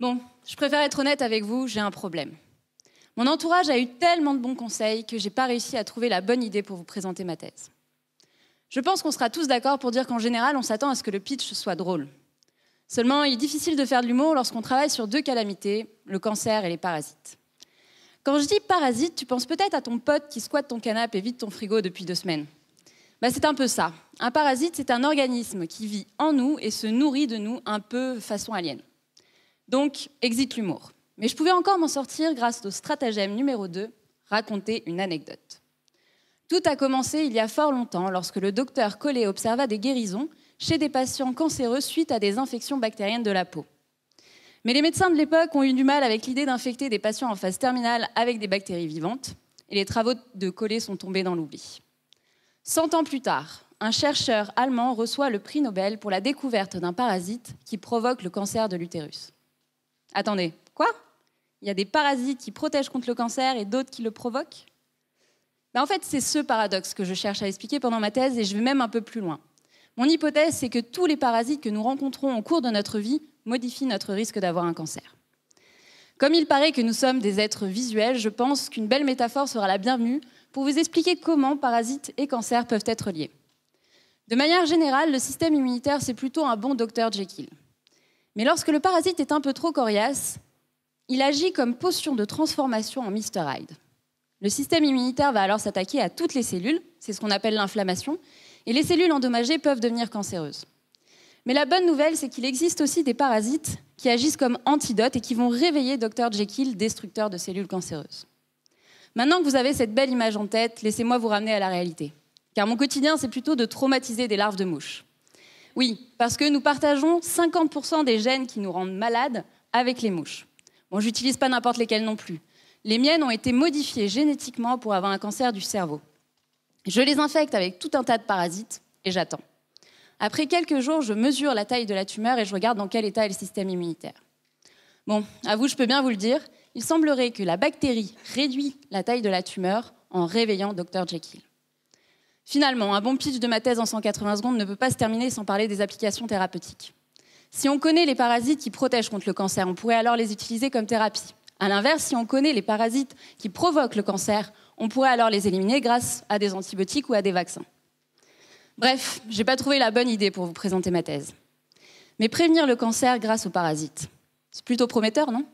Bon, je préfère être honnête avec vous, j'ai un problème. Mon entourage a eu tellement de bons conseils que j'ai pas réussi à trouver la bonne idée pour vous présenter ma thèse. Je pense qu'on sera tous d'accord pour dire qu'en général, on s'attend à ce que le pitch soit drôle. Seulement, il est difficile de faire de l'humour lorsqu'on travaille sur deux calamités, le cancer et les parasites. Quand je dis parasite, tu penses peut-être à ton pote qui squatte ton canapé et vide ton frigo depuis 2 semaines. C'est un peu ça. Un parasite, c'est un organisme qui vit en nous et se nourrit de nous un peu façon alien. Donc, exit l'humour. Mais je pouvais encore m'en sortir grâce au stratagème numéro 2, raconter une anecdote. Tout a commencé il y a fort longtemps, lorsque le docteur Collet observa des guérisons chez des patients cancéreux suite à des infections bactériennes de la peau. Mais les médecins de l'époque ont eu du mal avec l'idée d'infecter des patients en phase terminale avec des bactéries vivantes, et les travaux de Collet sont tombés dans l'oubli. 100 ans plus tard, un chercheur allemand reçoit le prix Nobel pour la découverte d'un parasite qui provoque le cancer de l'utérus. Attendez, quoi ? Il y a des parasites qui protègent contre le cancer et d'autres qui le provoquent ? En fait, c'est ce paradoxe que je cherche à expliquer pendant ma thèse et je vais même un peu plus loin. Mon hypothèse, c'est que tous les parasites que nous rencontrons au cours de notre vie modifient notre risque d'avoir un cancer. Comme il paraît que nous sommes des êtres visuels, je pense qu'une belle métaphore sera la bienvenue pour vous expliquer comment parasites et cancer peuvent être liés. De manière générale, le système immunitaire, c'est plutôt un bon Dr Jekyll. Mais lorsque le parasite est un peu trop coriace, il agit comme potion de transformation en Mr Hyde. Le système immunitaire va alors s'attaquer à toutes les cellules, c'est ce qu'on appelle l'inflammation, et les cellules endommagées peuvent devenir cancéreuses. Mais la bonne nouvelle, c'est qu'il existe aussi des parasites qui agissent comme antidotes et qui vont réveiller Dr Jekyll, destructeur de cellules cancéreuses. Maintenant que vous avez cette belle image en tête, laissez-moi vous ramener à la réalité. Car mon quotidien, c'est plutôt de traumatiser des larves de mouches. Oui, parce que nous partageons 50% des gènes qui nous rendent malades avec les mouches. Bon, j'utilise pas n'importe lesquels non plus. Les miennes ont été modifiées génétiquement pour avoir un cancer du cerveau. Je les infecte avec tout un tas de parasites et j'attends. Après quelques jours, je mesure la taille de la tumeur et je regarde dans quel état est le système immunitaire. Bon, à vous, je peux bien vous le dire, il semblerait que la bactérie réduit la taille de la tumeur en réveillant Dr Jekyll. Finalement, un bon pitch de ma thèse en 180 secondes ne peut pas se terminer sans parler des applications thérapeutiques. Si on connaît les parasites qui protègent contre le cancer, on pourrait alors les utiliser comme thérapie. À l'inverse, si on connaît les parasites qui provoquent le cancer, on pourrait alors les éliminer grâce à des antibiotiques ou à des vaccins. Bref, je n'ai pas trouvé la bonne idée pour vous présenter ma thèse. Mais prévenir le cancer grâce aux parasites, c'est plutôt prometteur, non ?